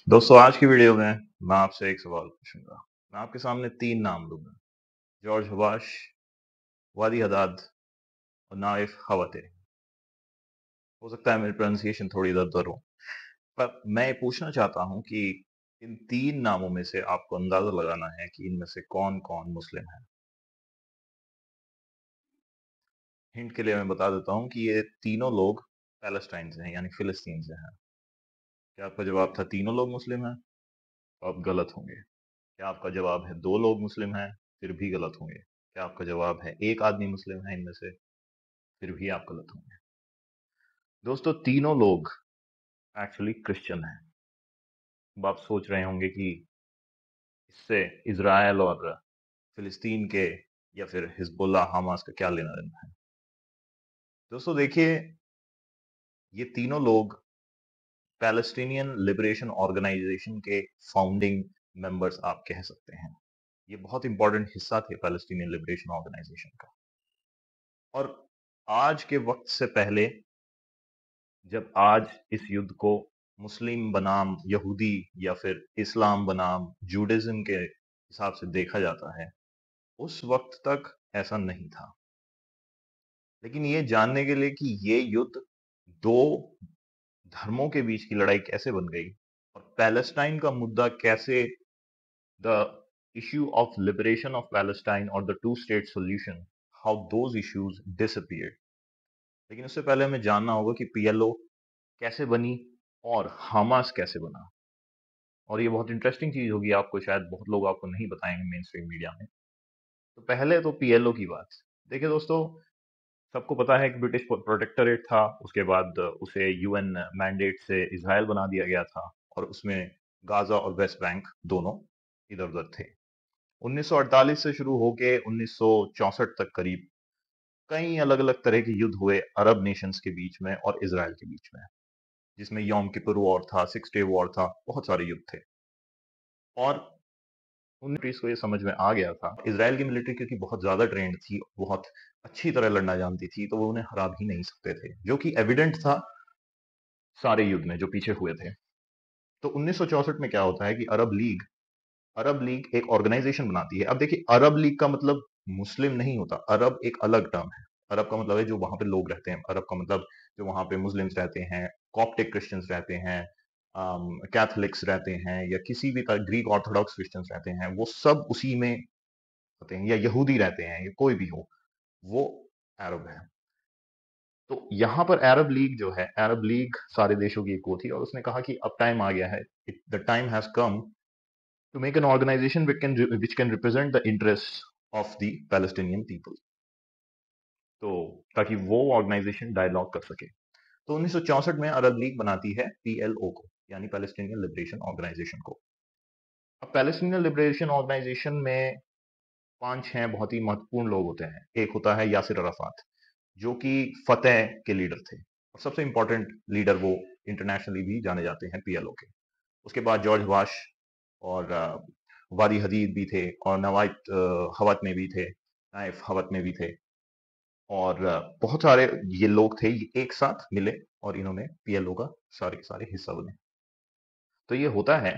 दोस्तों आज की वीडियो में मैं आपसे एक सवाल पूछूंगा। मैं आपके सामने 3 नाम दूँगा। जॉर्ज हवाश, वादी हदाद और नाइफ हवाते। हो सकता है मेरी प्रोनंसिएशन थोड़ी इधर-उधर हो। पर मैं ये पूछना चाहता हूँ कि इन 3 नामों में से आपको अंदाज़ा लगाना है कि इनमें से कौन-कौन मुस्लिम है। हिंट के लिए मैं बता देता हूँ कि ये तीनों लोग पैलेस्टाइन से हैं यानी फिलिस्तीन से हैं। क्या आपका जवाब था तीनों लोग मुस्लिम हैं? तो आप गलत होंगे। क्या आपका जवाब है 2 लोग मुस्लिम हैं? फिर भी गलत होंगे। क्या आपका जवाब है 1 आदमी मुस्लिम है इनमें से? फिर भी आप गलत होंगे। दोस्तों तीनों लोग एक्चुअली क्रिश्चियन हैं। अब आप सोच रहे होंगे कि इससे इज़राइल और फिलिस्तीन के या फिर हिजबुल्लाह हमास का क्या लेना देना है। दोस्तों देखिए, ये तीनों लोग पैलेस्टीनियन लिबरेशन ऑर्गेनाइजेशन के फाउंडिंग मेंबर्स आप कह सकते हैं। ये बहुत इंपॉर्टेंट हिस्सा थे पैलेस्टीनियन लिबरेशन ऑर्गेनाइजेशन का। और आज के वक्त से पहले, जब आज इस युद्ध को मुस्लिम बनाम यहूदी या फिर इस्लाम बनाम जूडिज्म के हिसाब से देखा जाता है, उस वक्त तक ऐसा नहीं था। लेकिन ये जानने के लिए कि ये युद्ध दो धर्मों के बीच की लड़ाई कैसे बन गई और पैलेस्टाइन का मुद्दा कैसे, the issue of liberation of Palestine और the two state solution, how those issues disappeared. लेकिन उससे पहले हमें जानना होगा कि पीएलओ कैसे बनी और हमास कैसे बना। और ये बहुत इंटरेस्टिंग चीज होगी, आपको शायद बहुत लोग आपको नहीं बताएंगे मेन स्ट्रीम मीडिया में। तो पहले तो पीएलओ की बात। देखिए दोस्तों, सबको पता है कि ब्रिटिश प्रोटेक्टोरेट था, उसके बाद उसे यूएन मैंडेट से इजराइल बना दिया गया था और उसमें गाजा और वेस्ट बैंक दोनों इधर उधर थे। 1948 से शुरू होके 1964 तक करीब कई अलग अलग तरह के युद्ध हुए अरब नेशंस के बीच में और इसराइल के बीच में, जिसमें यौम किपुर वॉर था, 6 डे वॉर था, बहुत सारे युद्ध थे। और उन मिलिट्रीज को ये समझ में आ गया था, इसराइल की मिलिट्री क्योंकि बहुत ज्यादा ट्रेंड थी, बहुत अच्छी तरह लड़ना जानती थी, तो वो उन्हें हरा भी नहीं सकते थे, जो कि एविडेंट था सारे युद्ध में जो पीछे हुए थे। तो 1964 में क्या होता है कि अरब लीग एक ऑर्गेनाइजेशन बनाती है। अब देखिए, अरब लीग का मतलब मुस्लिम नहीं होता। अरब एक अलग टर्म है। अरब का मतलब है जो वहां पे लोग रहते हैं। अरब का मतलब जो वहां पे मुस्लिम्स रहते हैं, कॉप्टिक क्रिश्चियंस रहते हैं, कैथोलिक्स रहते हैं, या किसी भी तरह ग्रीक ऑर्थोडॉक्स क्रिश्चियंस रहते हैं, वो सब उसी में होते हैं, या यहूदी रहते हैं, या कोई भी हो, वो अरब है। तो यहाँ पर अरब लीग जो है, अरब लीग सारे देशों की एक वो थी और उसने कहा कि अब टाइम आ गया है, the time has come to make an organization which can represent the interests of the Palestinian people, तो ताकि वो ऑर्गेनाइजेशन डायलॉग कर सके। तो 1964 में अरब लीग बनाती है पीएलओ को, यानी पैलेस्टीनियन लिबरेशन ऑर्गेनाइजेशन को। अब पैलेस्टीनियन लिबरेशन ऑर्गेनाइजेशन में 5-6 बहुत ही महत्वपूर्ण लोग होते हैं। एक होता है यासिर अराफात, जो कि फतेह के लीडर थे और सबसे इंपॉर्टेंट लीडर वो इंटरनेशनली भी जाने जाते हैं पीएलओ के। उसके बाद जॉर्ज वाश और वादी हदीद भी थे और नवाइत हवत में भी थे, नाइफ हवत में भी थे, और बहुत सारे ये लोग थे, ये एक साथ मिले और इन्होंने पीएलओ का सारे के सारे हिस्सा बने। तो ये होता है।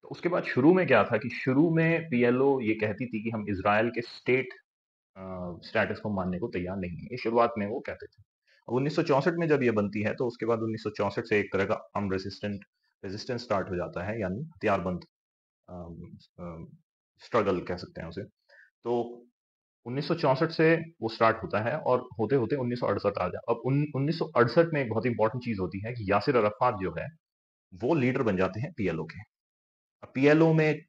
तो उसके बाद शुरू में क्या था कि शुरू में पीएलओ ये कहती थी कि हम इज़राइल के स्टेटस को मानने को तैयार नहीं है। ये शुरुआत में वो कहते थे। अब 1964 में जब ये बनती है, तो उसके बाद 1964 से एक तरह का आर्म रेजिस्टेंस स्टार्ट हो जाता है, यानी हथियारबंद स्ट्रगल कह सकते हैं उसे। तो 1964 से वो स्टार्ट होता है और होते होते 1968 आ जाए। अब 1968 में एक बहुत इंपॉर्टेंट चीज होती है कि यासिर अराफात जो है वो लीडर बन जाते हैं पीएलओ के। अब पीएलओ में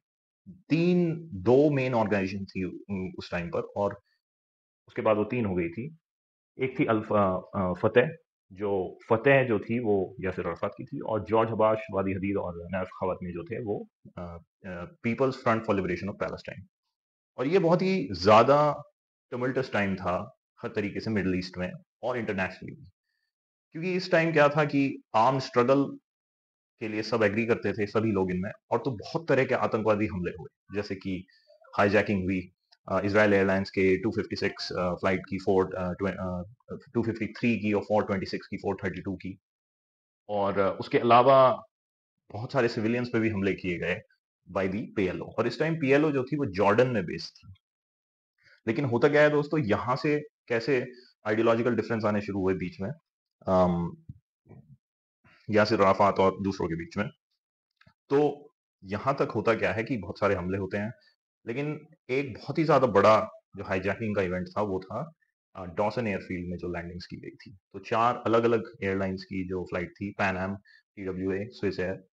तीन दो मेन ऑर्गेनाइजेशन थी उस टाइम पर, और उसके बाद वो तीन हो गई थी। एक थी फतेह, जो फतेह जो थी वो यासिर अराफात की थी, और जॉर्ज हबाश, वादी हदीद और नाफ खवत में जो थे वो people's front for liberation of Palestine. और ये बहुत ही ज्यादा टमल्टस टाइम था हर तरीके से मिडिल ईस्ट में और इंटरनेशनली भी, क्योंकि इस टाइम क्या था कि आर्म स्ट्रगल के लिए सब एग्री करते थे, सभी लोग इनमें। और तो बहुत तरह के आतंकवादी हमले हुए, जैसे कि हाईजैकिंग हुई इसराइल एयरलाइंस के 256 फ्लाइट की, 253 की और 426 की, 432 की। और उसके अलावा बहुत सारे सिविलियंस पे भी हमले किए गए बाय दी पीएलओ, और इस टाइम पीएलओ जो थी वो जॉर्डन में बेस्ड थी। लेकिन होता क्या है दोस्तों, यहाँ से कैसे आइडियोलॉजिकल डिफरेंस आने शुरू हुए बीच में, यासिर अराफात और दूसरों के बीच में। तो यहाँ तक होता क्या है कि बहुत सारे हमले होते हैं, लेकिन एक बहुत ही ज्यादा बड़ा जो हाईजैकिंग का इवेंट था वो था डॉसन एयरफील्ड में जो लैंडिंग्स की गई थी। तो 4 अलग अलग एयरलाइंस की जो फ्लाइट थी, Pan Am, TWA, Swiss air,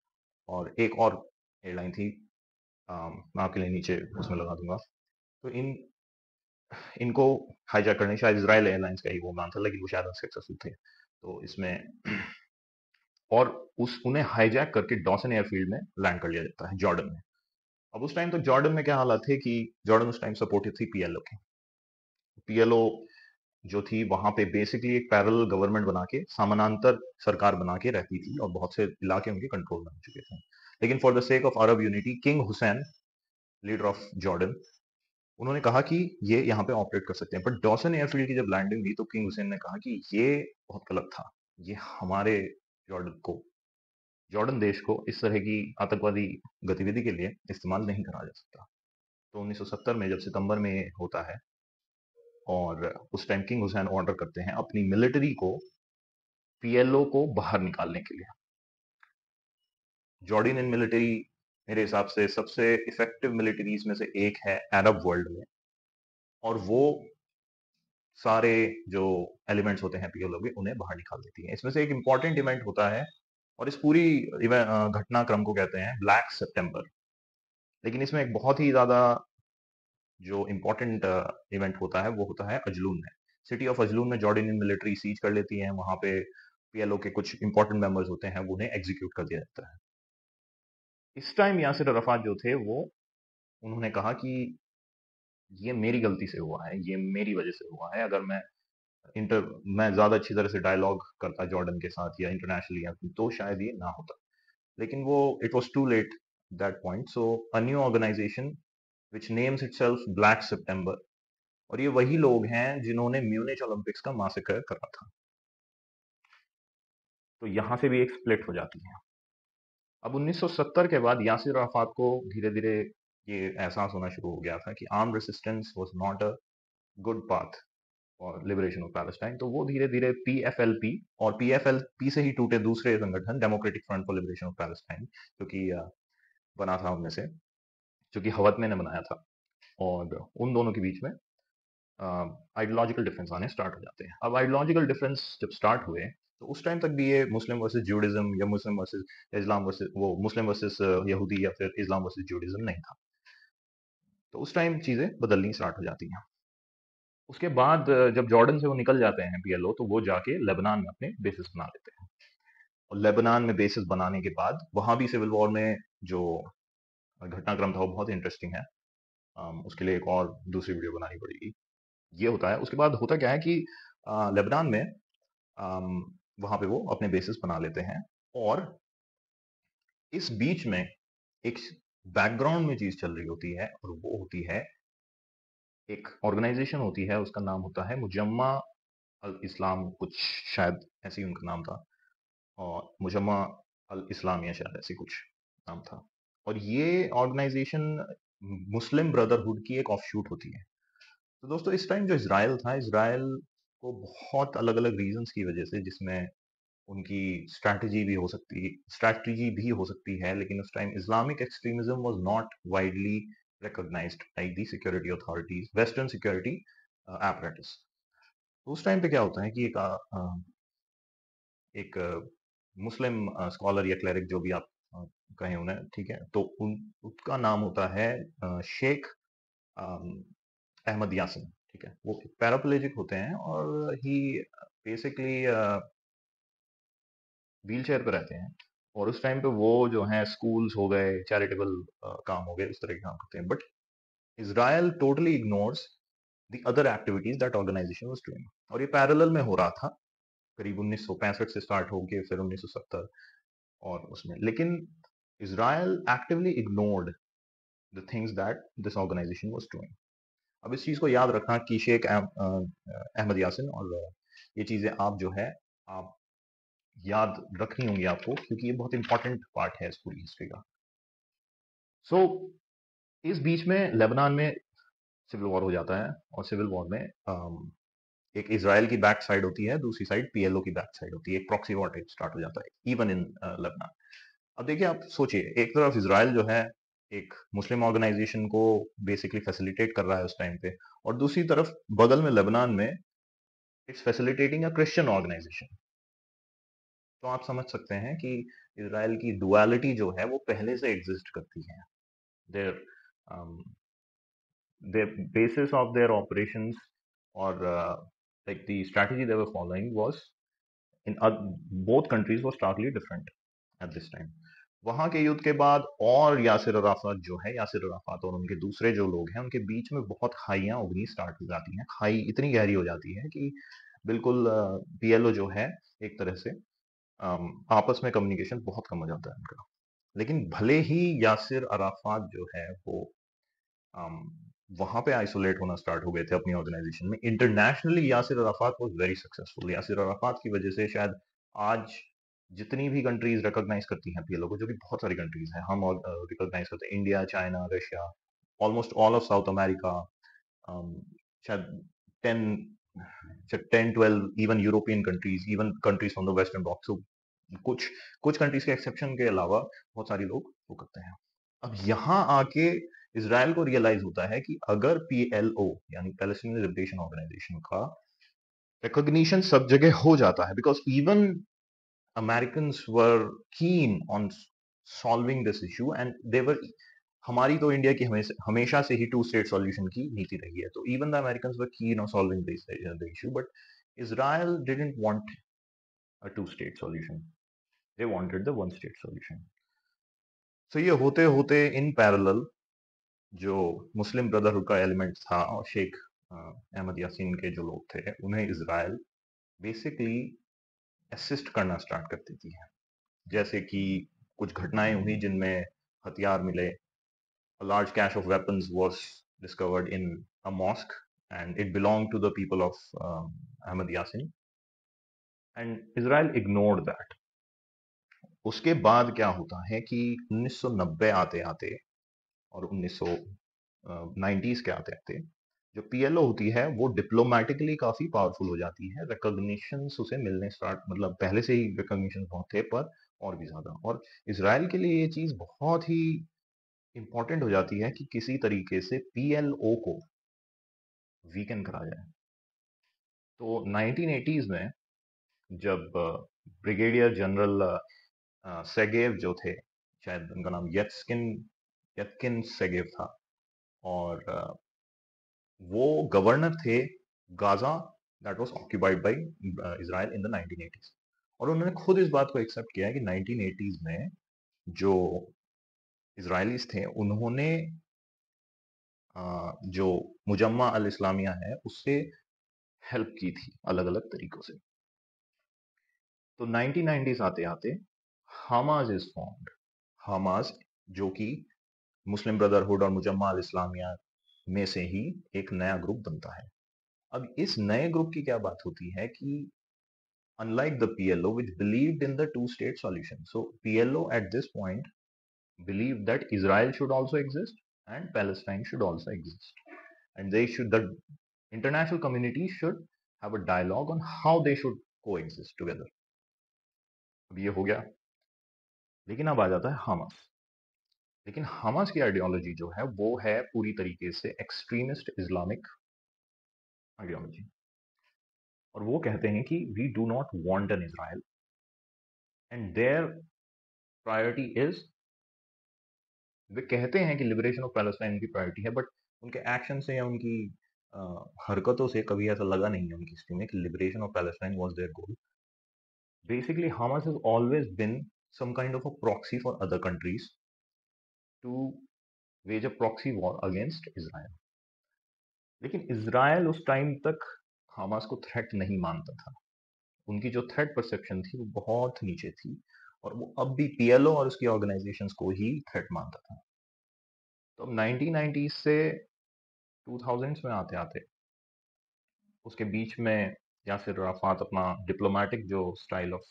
और एक और एयरलाइन थी, मैं आपके लिए नीचे उसमें लगा दूंगा। तो इनको हाईजैक करने, शायद इसराइल एयरलाइंस का ही वो नाम था, लेकिन वो शायद सक्सेसफुल थे। तो इसमें और उस उन्हें हाईजैक करके डॉसन एयरफील्ड में लैंड कर लिया जाता है जॉर्डन में। अब उस टाइम तक जॉर्डन में क्या हालात थे कि जॉर्डन उस टाइम सपोर्टेड थी पीएलओ के। पीएलओ जो थी वहां पे बेसिकली एक पैरेलल गवर्नमेंट बना के, समानांतर सरकार बना के रहती थी, और बहुत से इलाके उनके कंट्रोल में हो चुके थे। लेकिन for the sake of Arab unity, king Hussain, leader of Jordan, उन्होंने कहा कि ये यहाँ पे ऑपरेट कर सकते हैं। बट डॉसन एयरफील्ड की जब लैंडिंग हुई तो किंग हुसैन ने कहा कि ये बहुत गलत था, ये हमारे जॉर्डन देश को इस तरह की आतंकवादी गतिविधि के लिए इस्तेमाल नहीं करा जा सकता। तो 1970 में जब सितंबर में ये होता है, और उस टाइम किंग हुसैन ऑर्डर करते हैं अपनी मिलिट्री को पीएलओ को बाहर निकालने के लिए। जॉर्डनियन मिलिट्री मेरे हिसाब से सबसे इफेक्टिव मिलिट्रीज में से एक है अरब वर्ल्ड में, और वो सारे जो एलिमेंट्स होते हैं पीएलओ के उन्हें बाहर निकाल देती है। इसमें से एक इंपॉर्टेंट इवेंट होता है, और इस पूरी घटनाक्रम को कहते हैं ब्लैक सितंबर। लेकिन इसमें एक बहुत ही ज्यादा जो इम्पोर्टेंट इवेंट होता है वो होता है अजलून में। सिटी ऑफ अजलून में जॉर्डनियन मिलिट्री सीज कर लेती है, वहां पे पीएलओ के कुछ इंपॉर्टेंट मेंबर्स होते हैं, वो उन्हें एग्जीक्यूट कर दिया जाता है। इस टाइम यासिर अराफात जो थे वो, उन्होंने कहा कि ये मेरी गलती से हुआ है, ये मेरी वजह से हुआ है। अगर मैं ज्यादा अच्छी तरह से डायलॉग करता जॉर्डन के साथ या इंटरनेशनली या तो शायद ये ना होता। लेकिन वो it was too late that point. So a new organisation which names itself black September, और ये वही लोग हैं जिन्होंने म्यूनिच ओलंपिक्स का मासेकर करा था। तो यहां से भी एक स्प्लिट हो जाती है। अब 1970 के बाद यासिर अराफात को धीरे धीरे ये एहसास होना शुरू हो गया था कि arm resistance was not a good path और लिबरेशन ऑफ पैलेस्टाइन। तो वो धीरे धीरे पीएफएलपी, और पीएफएलपी से ही टूटे दूसरे संगठन democratic front for liberation of Palestine, जो कि बना था उनमें से, जो कि हवतमे ने बनाया था। और उन दोनों के बीच में आइडियोलॉजिकल डिफरेंस आने स्टार्ट हो जाते हैं। अब आइडियोलॉजिकल डिफरेंस जब स्टार्ट हुए, तो उस टाइम तक भी ये मुस्लिम वर्सेस जूडिज्म या मुस्लिम वर्सेस इस्लाम वर्सेस वो मुस्लिम वर्सेस यहूदी या फिर इस्लाम वर्सेस जूडिज्म नहीं था। तो उस टाइम चीजें बदलनी स्टार्ट हो जाती हैं। उसके बाद जब जॉर्डन से वो निकल जाते हैं पीएलओ, तो वो जाके लेबनान में अपने बेसिस बना लेते हैं। और लेबनान में बेसिस बनाने के बाद वहां भी सिविल वॉर में जो घटनाक्रम था वो बहुत इंटरेस्टिंग है। उसके लिए एक और दूसरी वीडियो बनानी पड़ेगी। ये होता है, उसके बाद होता क्या है कि लेबनान में वहां पे वो अपने बेसिस बना लेते हैं। और इस बीच में एक बैकग्राउंड में चीज चल रही होती है, और वो होती है एक ऑर्गेनाइजेशन होती है, उसका नाम होता है मुजम्मा अल इस्लाम, कुछ शायद ऐसे ही उनका नाम था, और मुजम्मा अल इस्लामिया शायद ऐसे कुछ नाम था। और ये ऑर्गेनाइजेशन मुस्लिम ब्रदरहुड की एक ऑफशूट होती है। तो दोस्तों इस टाइम जो इसराइल था, इसराइल को बहुत अलग अलग रीजंस की वजह से, जिसमें उनकी स्ट्रैटेजी भी हो सकती है, लेकिन उस time Islamic extremism was not widely recognised by the security authorities, western security apparatus। तो उस टाइम पे क्या होता है कि एक मुस्लिम स्कॉलर या क्लेरिक, जो भी आप कहें उन्हें, ठीक है, तो उसका नाम होता है शेख अहमद यासिन। ठीक है, वो पैराप्लेजिक होते हैं, और ही बेसिकली व्हील चेयर पे रहते हैं। और उस टाइम पे वो जो है स्कूल्स हो गए, चैरिटेबल काम हो गए, इस तरह के काम करते हैं। But Israel totally ignores the other activities that organisation was doing, और ये पैरेलल में हो रहा था करीब 1965 से स्टार्ट होके फिर 1970 और उसमें। लेकिन Israel actively ignored the things that this organisation was doing. अब इस चीज को याद रखना कि शेख अहमद यासिन, और ये चीजें आप जो है आप याद रखनी होंगी आपको, क्योंकि ये बहुत इंपॉर्टेंट पार्ट है इस पूरी हिस्ट्री का। सो इस बीच में लेबनान में सिविल वॉर हो जाता है, और सिविल वॉर में एक इजराइल की बैक साइड होती है, दूसरी साइड पीएलओ की बैक साइड होती है, एक प्रॉक्सी वॉर स्टार्ट हो जाता है इवन इन लेबनान। अब देखिए, आप सोचिए, एक तरफ इसराइल जो है एक मुस्लिम ऑर्गेनाइजेशन को बेसिकली फैसिलिटेट कर रहा है उस टाइम पे, और दूसरी तरफ बगल में लेबनान में it's facilitating a Christian organisation. तो आप समझ सकते हैं कि इसराइल की डुअलिटी जो है वो पहले से एग्जिस्ट करती है। Their the basis of their operations, or like the strategy they were following was in both countries was starkly different at this time. वहां के युद्ध के बाद और यासिर अराफात जो है, यासिर अराफात और उनके दूसरे जो लोग हैं, उनके बीच में बहुत खाइयां उगनी स्टार्ट हो जाती हैं। खाई इतनी गहरी हो जाती है कि बिल्कुल पीएलओ जो है एक तरह से आपस में कम्युनिकेशन बहुत कम हो जाता है उनका। लेकिन भले ही यासिर अराफात जो है वो वहां पे आइसोलेट होना स्टार्ट हो गए थे अपनी ऑर्गेनाइजेशन में, internationally Yasser Arafat was very successful. Yasser Arafat की वजह से शायद आज जितनी भी कंट्रीज रिकॉग्नाइज करती हैं पीएलओ को, जो कि बहुत सारी कंट्रीज हैं, हम रिकॉग्नाइज करते हैं, India, China, Russia, almost all of South America, शायद 10 10-12 even European countries, even countries from the western bloc. So कुछ कुछ कंट्रीज के एक्सेप्शन के अलावा बहुत सारे लोग वो करते हैं। अब यहां आके इसराइल को रियलाइज होता है कि अगर पीएलओ यानी पैलेस्टीनियन लिबरेशन ऑर्गेनाइजेशन का रिकॉग्निशन सब जगह हो जाता है, because even Americans were keen on solving this issue, and they were, हमारी तो इंडिया की हमेशा हमेशा से ही टू स्टेट सॉल्यूशन की नीति रही है, तो even the Americans were keen on solving this the issue, but Israel didn't want a two-state solution. They wanted the one-state solution. So ये होते होते इन पैरेलल जो मुस्लिम ब्रदरहुड का एलिमेंट था और शेख अहमद यासीन के जो लोग थे, उन्हें इजराइल बेसिकली असिस्ट करना स्टार्ट कर देती है। जैसे कि कुछ घटनाएं हुई जिनमें हथियार मिले, a large cache of weapons was discovered in a mosque and it belonged to the people of Ahmad Yasin, and Israel ignored that. उसके बाद क्या होता है कि 1990 आते आते और 1990s के आते आते जो पीएलओ होती है वो डिप्लोमेटिकली काफी पावरफुल हो जाती है, रिकॉग्निशन उसे मिलने स्टार्ट, मतलब पहले से ही रिकॉग्निशन बहुत थे पर और भी ज्यादा। और इसराइल के लिए ये चीज बहुत ही इंपॉर्टेंट हो जाती है कि किसी तरीके से पीएलओ को वीकन करा जाए। तो 1980s में जब ब्रिगेडियर जनरल सेगेव जो थे, शायद उनका नाम यत्किन सेगेव था, और वो गवर्नर थे Gaza that was occupied by Israel in the 1980s। और उन्होंने खुद इस बात को एक्सेप्ट किया कि 1980s में जो इजरायलीज थे उन्होंने जो मुजम्मा अल इस्लामिया है उससे हेल्प की थी अलग अलग तरीकों से। तो 1990s आते आते हमास इज फॉर्म्ड। हमास जो कि मुस्लिम ब्रदरहुड और मुजम्मा अल इस्लामिया में से ही एक नया ग्रुप बनता है। अब इस नए ग्रुप की क्या बात होती है कि unlike the PLO, which believed in the two-state solution. So PLO at this point believed that Israel should also exist and Palestine should also exist, and the international community should have a dialogue on how they should coexist together. अब ये हो गया, लेकिन अब आ जाता है Hamas. लेकिन Hamas की आइडियोलॉजी जो है वो है पूरी तरीके से एक्सट्रीमिस्ट इस्लामिक आइडियोलॉजी, और वो कहते हैं कि we do not want an Israel and their priority is, वे कहते हैं कि लिबरेशन ऑफ पैलेस्टाइन उनकी प्रायोरिटी है, बट उनके एक्शन से या उनकी हरकतों से कभी ऐसा लगा नहीं है उनकी हिस्ट्री में कि liberation of Palestine was their goal. Basically Hamas has always been some kind of a proxy for other countries to wage a proxy war against Israel. लेकिन इजराइल उस टाइम तक हमास को थ्रेट नहीं मानता था। उनकी जो थ्रेट परसेप्शन थी वो बहुत नीचे थी, और वो अब भी पीएलओ और उसकी ऑर्गेनाइजेशंस को ही थ्रेट मानता था। तो अब 1990 से 2000s में आते आते उसके बीच में यासिर अराफात अपना डिप्लोमेटिक जो स्टाइल ऑफ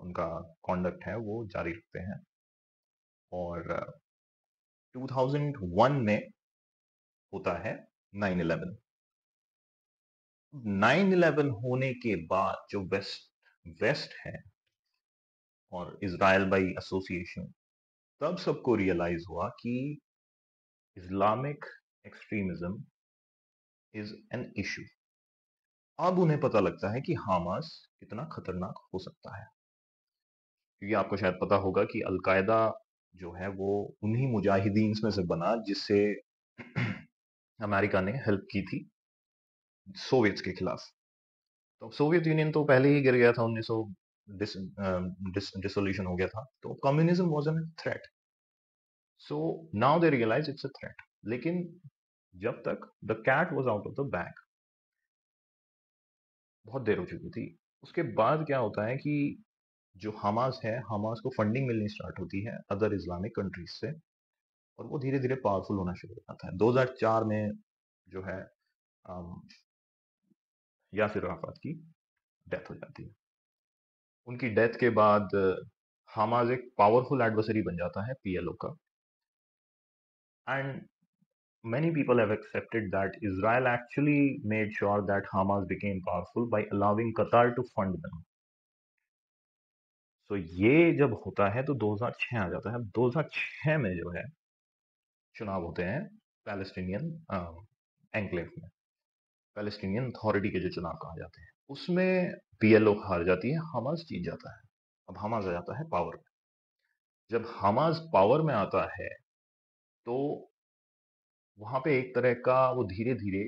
उनका कॉन्डक्ट है वो जारी रखते हैं। और 2001 में होता है 9/11। 9/11 होने के बाद जो वेस्ट वेस्ट है और इजराइल बाई एसोसिएशन, तब सबको रियलाइज हुआ कि Islamic extremism is an issue. अब उन्हें पता लगता है कि हमास कितना खतरनाक हो सकता है, क्योंकि आपको शायद पता होगा कि अलकायदा जो है वो उन्हीं मुजाहिदीन में से बना जिससे अमेरिका ने हेल्प की थी सोवियत के खिलाफ। तो सोवियत यूनियन तो पहले ही गिर गया था, 1900 डिसोल्यूशन हो गया था, तो communism was an threat. So now they realise it's a threat. लेकिन जब तक the cat was out of the bag, बहुत देर हो चुकी थी। उसके बाद क्या होता है कि जो हमास है, हमास को फंडिंग मिलनी स्टार्ट होती है अदर इस्लामिक कंट्रीज से, और वो धीरे धीरे पावरफुल होना शुरू हो जाता है। 2004 में जो है यासिर अराफात की डेथ हो जाती है। उनकी डेथ के बाद हमास एक पावरफुल एडवर्सरी बन जाता है पीएलओ का। And many people have accepted that Israel actually made sure that Hamas became powerful by allowing Qatar to fund them. So ये जब होता है तो 2006 आ जाता है। 2006 में जो है चुनाव होते हैं पैलेस्टीनियन एनक्लेव में, पैलेस्टीनियन अथॉरिटी के जो चुनाव कहा जाते हैं, उसमें पीएलओ हार जाती है, हमास जीत जाता है। अब हमास आ जाता है पावर में। जब हमास पावर में आता है तो वहां पे एक तरह का वो धीरे धीरे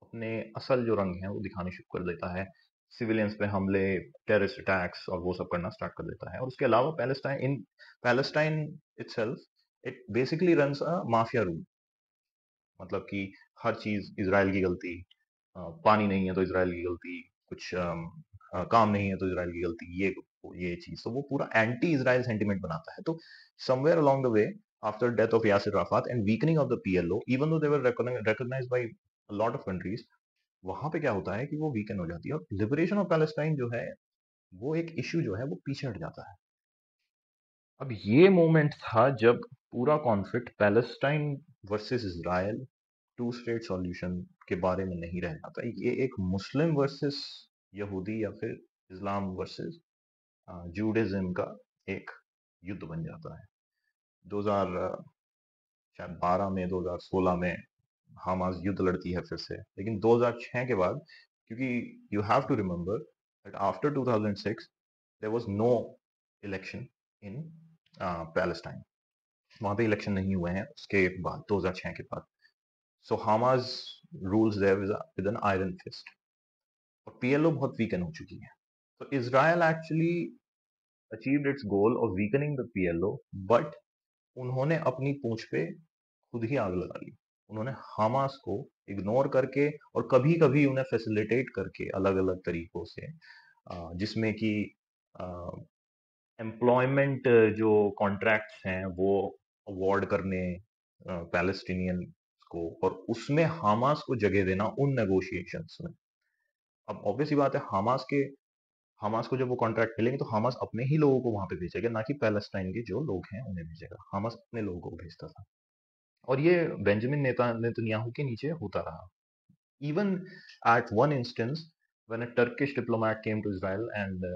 अपने असल जो रंग हैं वो दिखाने शुरू कर देता है। सिविलियंस पे हमले, टेररिस्ट अटैक्स और वो सब करना स्टार्ट कर देता है। और उसके अलावा Palestine itself it basically runs a mafia rule. मतलब कि हर चीज इजराइल की गलती, पानी नहीं है तो इजराइल की गलती, कुछ काम नहीं है तो इजराइल की गलती, ये चीज तो वो पूरा एंटी इजराइल सेंटिमेंट बनाता है। तो somewhere along the way after death of Yasser Arafat and weakening of the PLO, even though they were recognized by a lot of countries, वहां पे क्या होता है कि वो वीकेंड हो जाती है और लिबरेशन ऑफ पैलेस्टाइन जो है वो एक इश्यू जो है वो पीछे हट जाता है। अब ये मोमेंट था जब पूरा conflict Palestine versus Israel two state solution के बारे में नहीं रह जाता। ये एक मुस्लिम वर्सेस यहूदी या फिर इस्लाम वर्सेस जूडिज्म का एक युद्ध बन जाता है। 2000 शायद 12 में, 2016 में हमास युद्ध लड़ती है फिर से। लेकिन 2006 के बाद, क्योंकि you have to remember that after 2006 there was no election in Palestine. वहां पे इलेक्शन नहीं हुए हैं उसके बाद, 2006 के बाद। So Hamas rules there with an iron fist, और पीएलओ बहुत वीकन हो चुकी है। तो Israel actually achieved its goal of weakening the PLO, but उन्होंने अपनी पूंछ पे खुद ही आग लगा ली। उन्होंने हमास को इग्नोर करके और कभी कभी उन्हें फैसिलिटेट करके अलग अलग तरीकों से, जिसमें कि एम्प्लॉयमेंट जो कॉन्ट्रैक्ट्स हैं वो अवॉर्ड करने पैलेस्टीनियन को, और उसमें हमास को जगह देना उन नेगोशिएशंस में। अब ऑब्वियस ही बात है, हमास को जब वो कॉन्ट्रैक्ट मिलेंगे तो हमास अपने ही लोगों को वहां पे भेजेगा, ना कि पैलेस्टाइन के जो लोग हैं उन्हें भेजेगा। हमास अपने लोगों को भेजता था, और ये बेंजामिन नेतन्याहू के नीचे होता रहा। Even at one instance, when a Turkish diplomat came to Israel and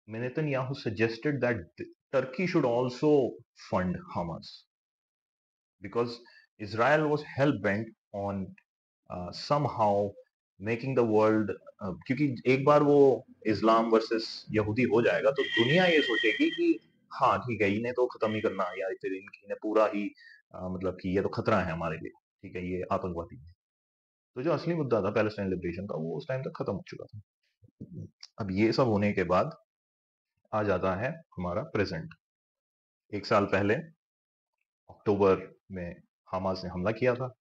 Netanyahu suggested that Turkey should also fund Hamas because Israel was hell bent on somehow making the world, क्योंकि एक बार वो इस्लाम versus यहूदी हो जाएगा तो दुनिया ये सोचेगी कि हाँ ठीक है, इन्हें तो खत्म ही करना है, या फिर इन्हें पूरा ही मतलब कि ये तो खतरा है हमारे लिए, ठीक है, ये आतंकवादी है। तो जो असली मुद्दा था पैलेस्टाइन लिबरेशन का, वो उस टाइम तक खत्म हो चुका था। अब ये सब होने के बाद आ जाता है हमारा प्रेजेंट। एक साल पहले अक्टूबर में हमास ने हमला किया था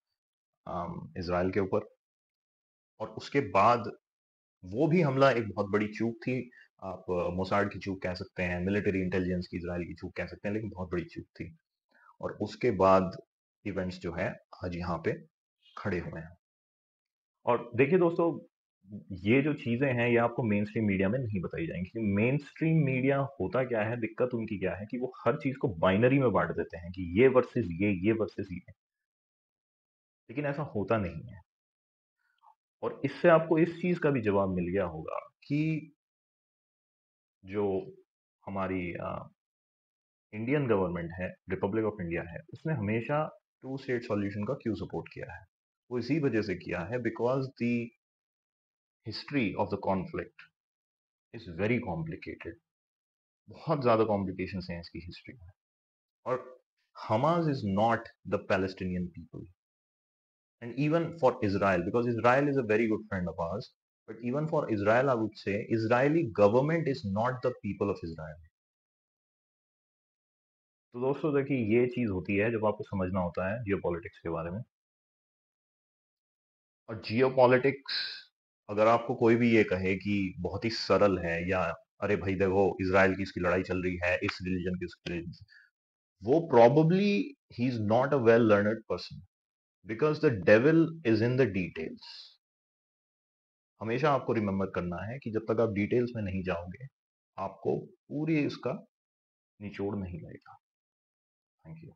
इसराइल के ऊपर, और उसके बाद वो भी हमला एक बहुत बड़ी चूक थी। आप मोसाड की चूक कह सकते हैं, मिलिट्री इंटेलिजेंस की इजराइल की चूक कह सकते हैं, लेकिन बहुत बड़ी चूक थी। और उसके बाद इवेंट्स जो है आज यहाँ पे खड़े हुए हैं। और देखिए दोस्तों, ये जो चीज़ें हैं, ये आपको मेन स्ट्रीम मीडिया में नहीं बताई जाएँगी, क्योंकि मेन स्ट्रीम मीडिया होता क्या है, दिक्कत उनकी क्या है कि वो हर चीज़ को बाइनरी में बाँट देते हैं कि ये वर्सेस ये वर्सेस ये। लेकिन ऐसा होता नहीं है। और इससे आपको इस चीज़ का भी जवाब मिल गया होगा कि जो हमारी इंडियन गवर्नमेंट है, रिपब्लिक ऑफ इंडिया है, उसने हमेशा टू स्टेट सॉल्यूशन का क्यों सपोर्ट किया है? वो इसी वजह से किया है because the history of the conflict is very complicated. बहुत ज़्यादा कॉम्प्लिकेशंस हैं इसकी हिस्ट्री में। और Hamas is not the Palestinian people. And even for Israel, because Israel is a very good friend of ours, but even for Israel, I would say Israeli government is not the people of Israel. तो दोस्तों देखिए ये चीज होती है जब आपको समझना होता है जियोपॉलिटिक्स के बारे में। और जियोपॉलिटिक्स, अगर आपको कोई भी ये कहे कि बहुत ही सरल है, या अरे भाई देखो इसराइल की इसकी लड़ाई चल रही है, इस रिलीजन की उस रिलीजन, वो probably he is not a well learned person, because the devil is in the details. हमेशा आपको रिमेम्बर करना है कि जब तक आप डिटेल्स में नहीं जाओगे, आपको पूरी इसका निचोड़ नहीं लगेगा। Thank you.